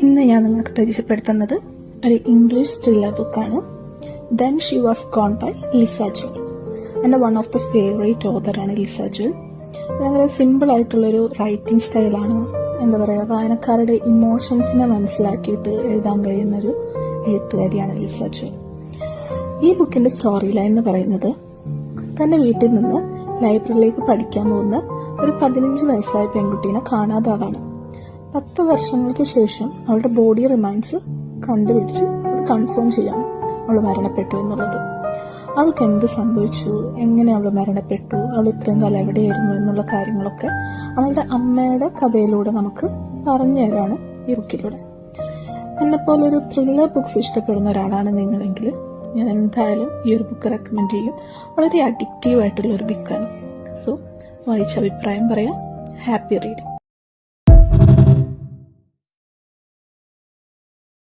ഇന്ന് ഞാൻ നിങ്ങൾക്ക് പരിചയപ്പെടുത്തുന്നത് ഒരു ഇംഗ്ലീഷ് ത്രില്ലർ ബുക്കാണ്. Then she was gone by Lisa Jewell. എൻ്റെ വൺ ഓഫ് ദ ഫേവറേറ്റ് ഓതറാണ് ലിസ ജൂൽ. ഭയങ്കര സിമ്പിൾ ആയിട്ടുള്ളൊരു റൈറ്റിംഗ് സ്റ്റൈലാണ്. എന്താ പറയുക, വായനക്കാരുടെ ഇമോഷൻസിനെ മനസ്സിലാക്കിയിട്ട് എഴുതാൻ കഴിയുന്നൊരു എഴുത്തുകാരിയാണ് ലിസ ജൂൽ. ഈ ബുക്കിന്റെ സ്റ്റോറി ലൈൻ എന്ന് പറയുന്നത്, തന്റെ വീട്ടിൽ നിന്ന് ലൈബ്രറിയിലേക്ക് പഠിക്കാൻ പോകുന്ന ഒരു 15 വയസ്സായ പെൺകുട്ടീനെ കാണാതാവാണ്. 10 വർഷങ്ങൾക്ക് ശേഷം അവളുടെ ബോഡി റിമൈൻസ് കണ്ടുപിടിച്ച് അത് കൺഫേം ചെയ്യണം അവൾ മരണപ്പെട്ടു എന്നുള്ളത്. അവൾക്ക് എന്ത് സംഭവിച്ചു, എങ്ങനെ അവൾ മരണപ്പെട്ടു, അവൾ ഇത്രയും കാലം എവിടെയായിരുന്നു എന്നുള്ള കാര്യങ്ങളൊക്കെ അവളുടെ അമ്മയുടെ കഥയിലൂടെ നമുക്ക് പറഞ്ഞു തരാണ് ഈ ബുക്കിലൂടെ. എന്നെപ്പോലെ ഒരു ത്രില്ലർ ബുക്സ് ഇഷ്ടപ്പെടുന്ന ഒരാളാണ് നിങ്ങളെങ്കിൽ ഞാൻ എന്തായാലും ഈ ഒരു ബുക്ക് റെക്കമെൻഡ് ചെയ്യും. വളരെ അഡിക്റ്റീവ് ആയിട്ടുള്ള ഒരു ബുക്കാണ്. സോ വായിച്ച അഭിപ്രായം പറയാം. Happy reading.